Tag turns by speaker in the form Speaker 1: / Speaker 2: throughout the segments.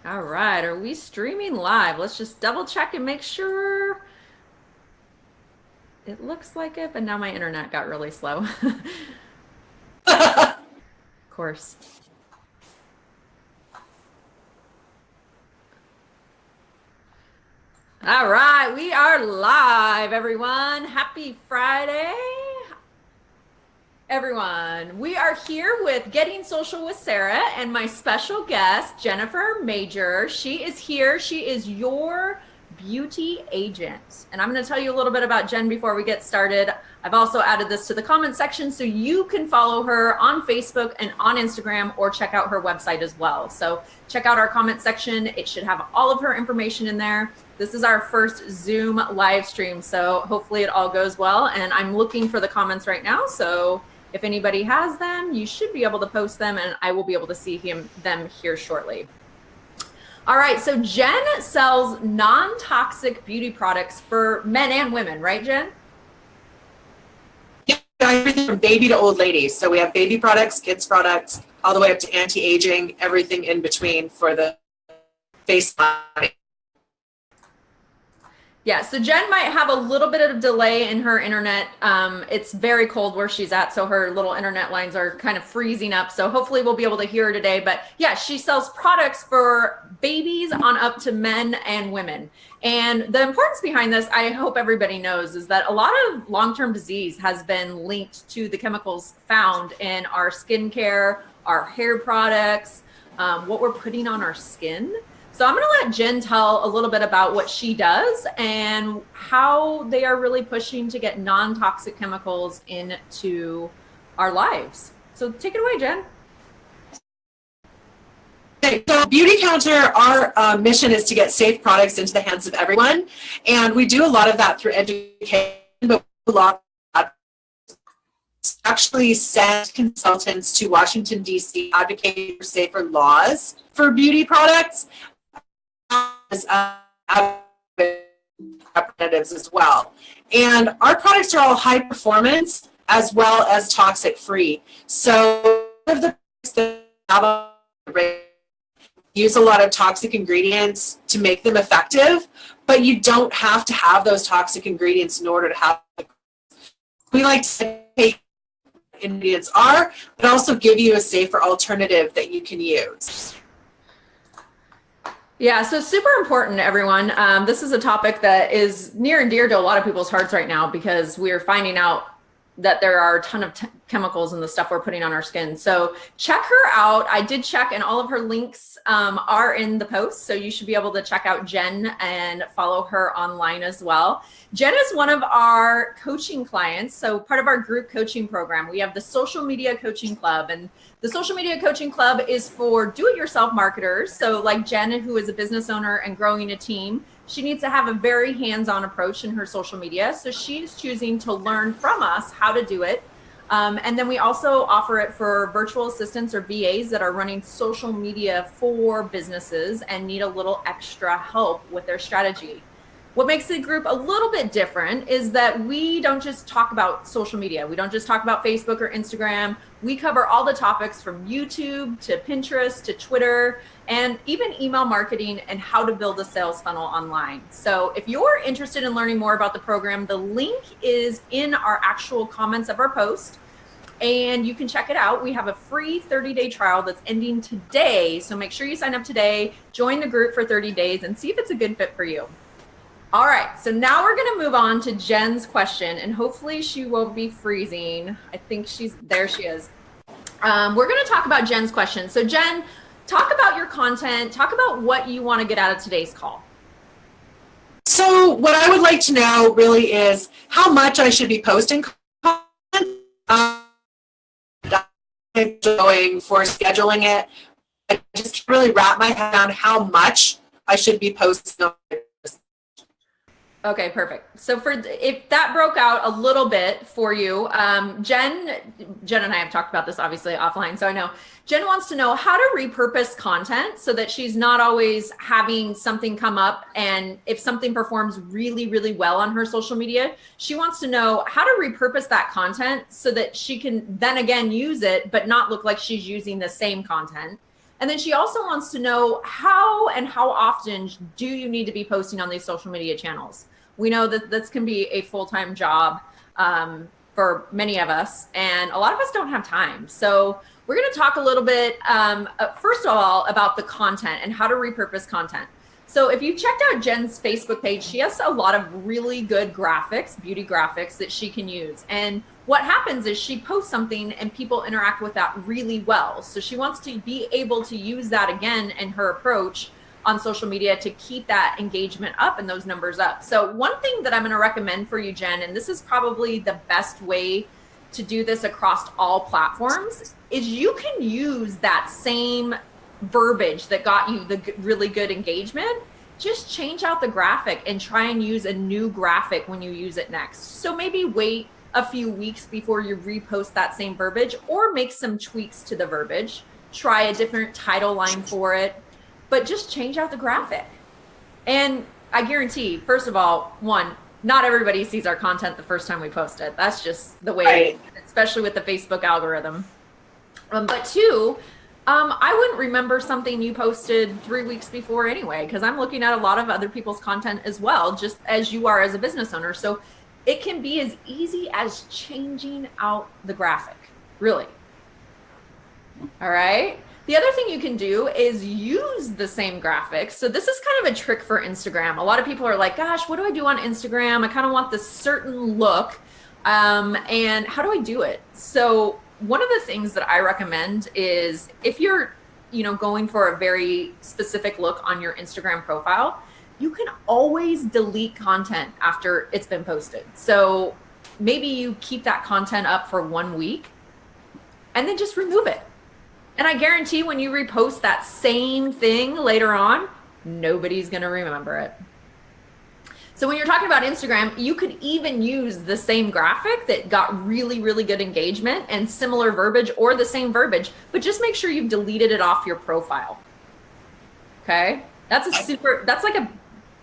Speaker 1: All right, are we streaming live? Let's just double check and make sure. It looks like it, but now my internet got really slow. Of course. All right, we are live, everyone. Happy Friday. Everyone, we are here with Getting Social with Sarah and my special guest, Jennifer Major. She is here. She is your beauty agent. And I'm going to tell you a little bit about Jen before we get started. I've also added this to the comment section so you can follow her on Facebook and on Instagram or check out her website as well. So check out our comment section. It should have all of her information in there. This is our first Zoom live stream, so hopefully it all goes well. And I'm looking for the comments right now. So if anybody has them, you should be able to post them and I will be able to see them here shortly. All right, so Jen sells non-toxic beauty products for men and women, right, Jen?
Speaker 2: Yeah, everything from baby to old ladies. So we have baby products, kids products, all the way up to anti-aging, everything in between for the face body.
Speaker 1: Yeah, so Jen might have a little bit of delay in her internet. It's very cold where she's at, so her little internet lines are kind of freezing up. So hopefully we'll be able to hear her today. But yeah, she sells products for babies on up to men and women. And the importance behind this, I hope everybody knows, is that a lot of long-term disease has been linked to the chemicals found in our skincare, our hair products, what we're putting on our skin. So I'm going to let Jen tell a little bit about what she does and how they are really pushing to get non-toxic chemicals into our lives. So take it away, Jen.
Speaker 2: Okay, so Beauty Counter, our mission is to get safe products into the hands of everyone. And we do a lot of that through education, but a lot of actually send consultants to Washington, D.C., advocating for safer laws for beauty products. As representatives as well. And our products are all high performance as well as toxic free. So of the products that use a lot of toxic ingredients to make them effective, but you don't have to have those toxic ingredients in order to have them. We like to take ingredients are, but also give you a safer alternative that you can use.
Speaker 1: Yeah, so super important, everyone. This is a topic that is near and dear to a lot of people's hearts right now because we're finding out that there are a ton of chemicals in the stuff we're putting on our skin. So check her out. I did check and all of her links are in the post. So you should be able to check out Jen and follow her online as well. Jen is one of our coaching clients. So part of our group coaching program, we have the Social Media Coaching Club, and the Social Media Coaching Club is for do-it-yourself marketers. So like Jen, who is a business owner and growing a team, she needs to have a very hands-on approach in her social media. So she's choosing to learn from us how to do it. And then we also offer it for virtual assistants or VAs that are running social media for businesses and need a little extra help with their strategy. What makes the group a little bit different is that we don't just talk about social media. We don't just talk about Facebook or Instagram. We cover all the topics from YouTube to Pinterest to Twitter and even email marketing and how to build a sales funnel online. So if you're interested in learning more about the program, the link is in our actual comments of our post and you can check it out. We have a free 30-day trial that's ending today. So make sure you sign up today, join the group for 30 days and see if it's a good fit for you. All right, so now we're going to move on to Jen's question, and hopefully she won't be freezing. I think there she is. We're going to talk about Jen's question. So Jen, talk about your content. Talk about what you want to get out of today's call.
Speaker 2: So what I would like to know really is how much I should be posting content. Going for scheduling it. I just can't really wrap my head around how much I should be posting.
Speaker 1: Okay, perfect. So if that broke out a little bit for you, Jen and I have talked about this obviously offline. So I know Jen wants to know how to repurpose content so that she's not always having something come up. And if something performs really, really well on her social media, she wants to know how to repurpose that content so that she can then again use it, but not look like she's using the same content. And then she also wants to know how and how often do you need to be posting on these social media channels? We know that this can be a full-time job for many of us, and a lot of us don't have time. So we're going to talk a little bit, first of all, about the content and how to repurpose content. So if you checked out Jen's Facebook page, she has a lot of really good graphics, beauty graphics that she can use. And what happens is she posts something and people interact with that really well. So she wants to be able to use that again in her approach on social media to keep that engagement up and those numbers up. So one thing that I'm going to recommend for you, Jen, and this is probably the best way to do this across all platforms, is you can use that same verbiage that got you the really good engagement. Just change out the graphic and try and use a new graphic when you use it next. So maybe wait a few weeks before you repost that same verbiage, or make some tweaks to the verbiage, try a different title line for it, but just change out the graphic. And I guarantee, first of all, one, not everybody sees our content the first time we post it. That's just the way,
Speaker 2: right,
Speaker 1: especially with the Facebook algorithm. But two, I wouldn't remember something you posted 3 weeks before anyway, because I'm looking at a lot of other people's content as well, just as you are as a business owner. So it can be as easy as changing out the graphic, really. All right. The other thing you can do is use the same graphics. So this is kind of a trick for Instagram. A lot of people are like, gosh, what do I do on Instagram? I kind of want this certain look. And how do I do it? So one of the things that I recommend is if you're, going for a very specific look on your Instagram profile, you can always delete content after it's been posted. So maybe you keep that content up for 1 week and then just remove it. And I guarantee when you repost that same thing later on, nobody's going to remember it. So when you're talking about Instagram, you could even use the same graphic that got really, really good engagement and similar verbiage, or the same verbiage, but just make sure you've deleted it off your profile. Okay. That's like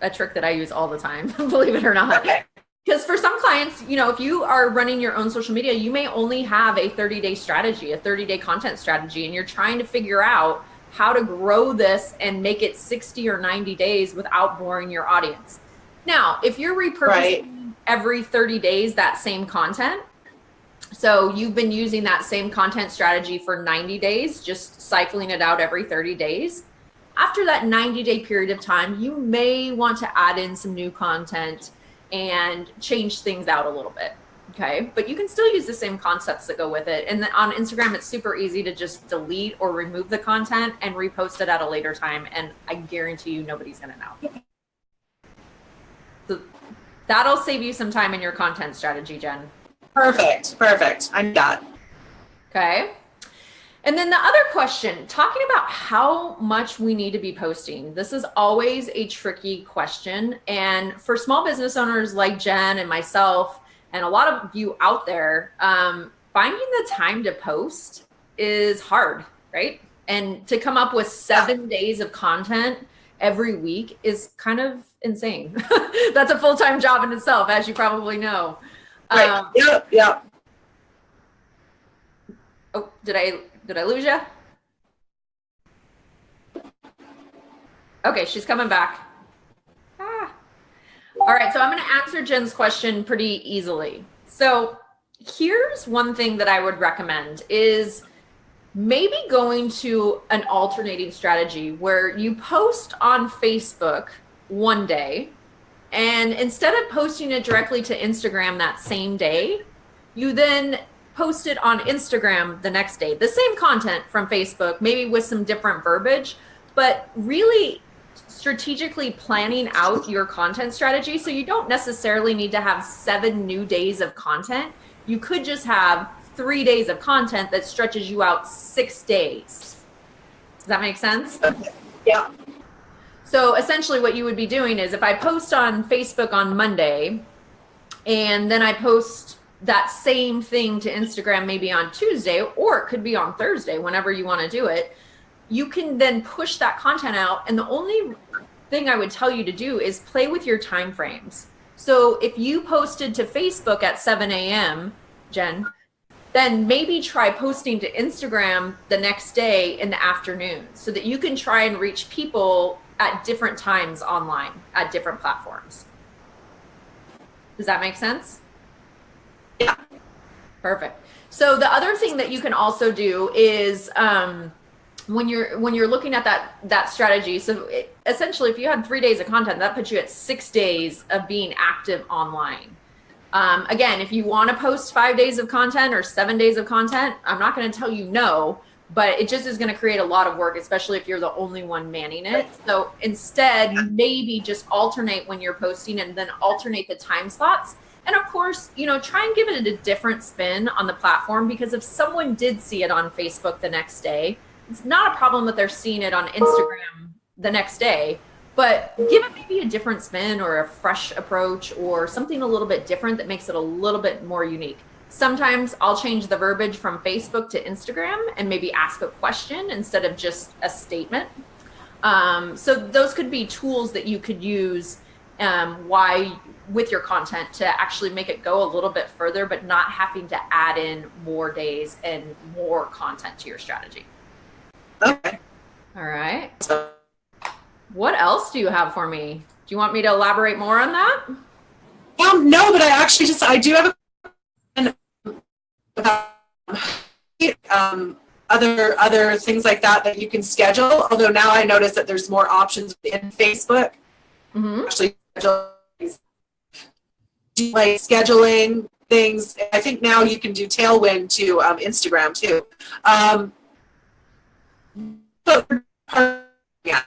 Speaker 1: a trick that I use all the time, believe it or not.
Speaker 2: okay,
Speaker 1: Because for some clients, if you are running your own social media, you may only have a 30-day strategy, a 30-day content strategy, and you're trying to figure out how to grow this and make it 60 or 90 days without boring your audience. Now, if you're repurposing every 30 days that same content, so you've been using that same content strategy for 90 days, just cycling it out every 30 days, after that 90-day period of time, you may want to add in some new content and change things out a little bit, okay? But you can still use the same concepts that go with it. And on Instagram, it's super easy to just delete or remove the content and repost it at a later time, and I guarantee you nobody's gonna know. So that'll save you some time in your content strategy, Jen.
Speaker 2: perfect. I got.
Speaker 1: Okay. And then the other question, talking about how much we need to be posting. This is always a tricky question. And for small business owners like Jen and myself, and a lot of you out there, finding the time to post is hard, right? And to come up with 7 days of content every week is kind of insane. That's a full-time job in itself, as you probably know.
Speaker 2: Right. Yep.
Speaker 1: Oh, did I lose you? Okay, she's coming back. All right, so I'm going to answer Jen's question pretty easily. So here's one thing that I would recommend is maybe going to an alternating strategy where you post on Facebook one day, and instead of posting it directly to Instagram that same day, you then post it on Instagram the next day. The same content from Facebook, maybe with some different verbiage, but really strategically planning out your content strategy. So you don't necessarily need to have 7 new days of content. You could just have 3 days of content that stretches you out 6 days. Does that make sense?
Speaker 2: Yeah.
Speaker 1: So essentially what you would be doing is if I post on Facebook on Monday and then I post that same thing to Instagram maybe on Tuesday, or it could be on Thursday, whenever you want to do it, you can then push that content out. And the only thing I would tell you to do is play with your time frames. So if you posted to Facebook at 7 a.m., Jen, then maybe try posting to Instagram the next day in the afternoon so that you can try and reach people at different times online at different platforms. Does that make sense?
Speaker 2: Yeah.
Speaker 1: Perfect. So the other thing that you can also do is when you're looking at that strategy, so essentially if you had 3 days of content, that puts you at 6 days of being active online. Again, if you want to post 5 days of content or 7 days of content, I'm not going to tell you no, but it just is going to create a lot of work, especially if you're the only one manning it. So instead, maybe just alternate when you're posting and then alternate the time slots. And of course, try and give it a different spin on the platform, because if someone did see it on Facebook the next day, it's not a problem that they're seeing it on Instagram the next day, but give it maybe a different spin or a fresh approach or something a little bit different that makes it a little bit more unique. Sometimes I'll change the verbiage from Facebook to Instagram and maybe ask a question instead of just a statement. So those could be tools that you could use with your content to actually make it go a little bit further, but not having to add in more days and more content to your strategy.
Speaker 2: Okay.
Speaker 1: All right. What else do you have for me? Do you want me to elaborate more on that?
Speaker 2: No, but I do have other things like that you can schedule. Although now I notice that there's more options in Facebook.
Speaker 1: Mm-hmm.
Speaker 2: Actually, like scheduling things. I think now you can do Tailwind to Instagram too. Yeah.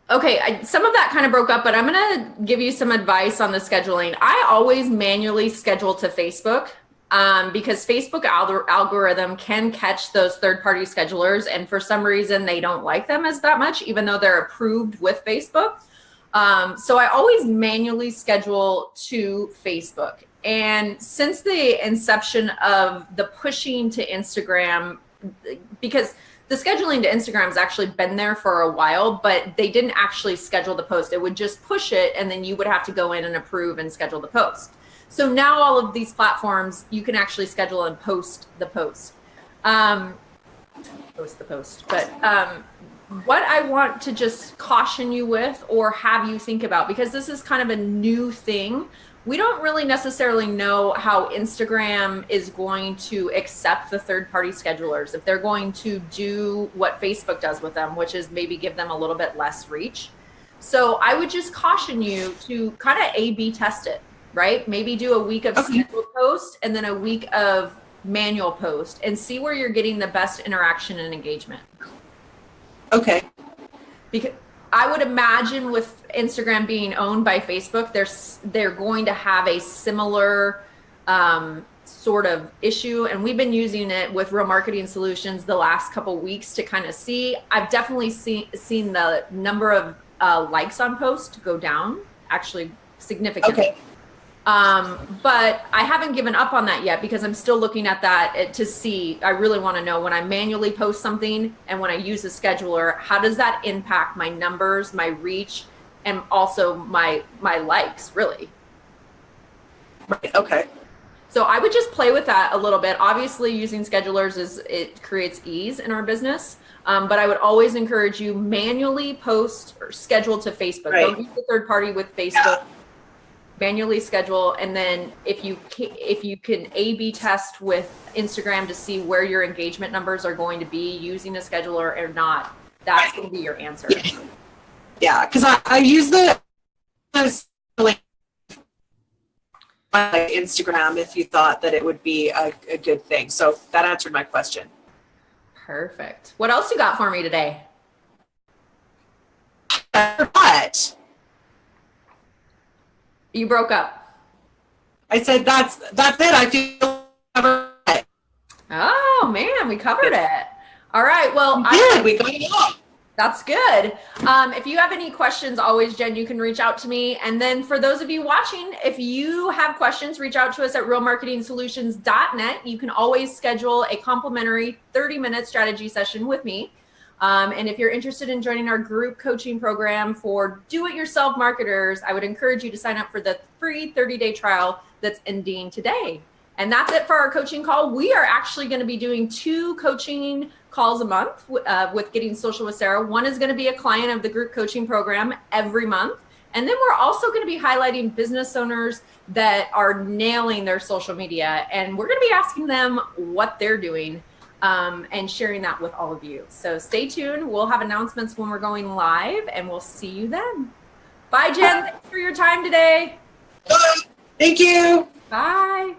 Speaker 1: Okay, some of that kind of broke up, but I'm going to give you some advice on the scheduling. I always manually schedule to Facebook because Facebook algorithm can catch those third-party schedulers, and for some reason they don't like them as that much, even though they're approved with Facebook. So I always manually schedule to Facebook. And since the inception of the pushing to Instagram, because the scheduling to Instagram has actually been there for a while, but they didn't actually schedule the post. It would just push it, and then you would have to go in and approve and schedule the post. So now all of these platforms, you can actually schedule and post the post. But what I want to just caution you with or have you think about, because this is kind of a new thing, we don't really necessarily know how Instagram is going to accept the third-party schedulers, if they're going to do what Facebook does with them, which is maybe give them a little bit less reach. So I would just caution you to kind of A/B test it, right? Maybe do a week of scheduled post and then a week of manual post and see where you're getting the best interaction and engagement.
Speaker 2: Okay.
Speaker 1: Because I would imagine with Instagram being owned by Facebook, they're going to have a similar sort of issue. And we've been using it with Real Marketing Solutions the last couple weeks to kind of see. I've definitely seen the number of likes on posts go down, actually significantly.
Speaker 2: Okay.
Speaker 1: But I haven't given up on that yet because I'm still looking at that to see. I really want to know when I manually post something and when I use a scheduler, how does that impact my numbers, my reach, and also my likes, really?
Speaker 2: Right. Okay.
Speaker 1: So I would just play with that a little bit. Obviously, using schedulers it creates ease in our business. But I would always encourage you manually post or schedule to Facebook.
Speaker 2: Right.
Speaker 1: Don't use the third party with Facebook. Yeah. Manually schedule, and then if you can A/B test with Instagram to see where your engagement numbers are going to be using a scheduler or not, that's going to be your answer.
Speaker 2: Yeah, because I use the link on Instagram if you thought that it would be a good thing. So that answered my question.
Speaker 1: Perfect. What else you got for me today?
Speaker 2: What?
Speaker 1: You broke up.
Speaker 2: I said that's it. I feel covered it.
Speaker 1: Oh man, we covered it. All right. Well,
Speaker 2: we got it all.
Speaker 1: That's good. If you have any questions, always, Jen, you can reach out to me. And then for those of you watching, if you have questions, reach out to us at realmarketingsolutions.net. You can always schedule a complimentary 30-minute strategy session with me. And if you're interested in joining our group coaching program for do-it-yourself marketers, I would encourage you to sign up for the free 30-day trial that's ending today. And that's it for our coaching call. We are actually going to be doing 2 coaching calls a month with Getting Social with Sarah. One is going to be a client of the group coaching program every month. And then we're also going to be highlighting business owners that are nailing their social media. And we're going to be asking them what they're doing and sharing that with all of you. So stay tuned. We'll have announcements when we're going live, and we'll see you then. Bye, Jen. Thanks for your time today.
Speaker 2: Thank you.
Speaker 1: Bye.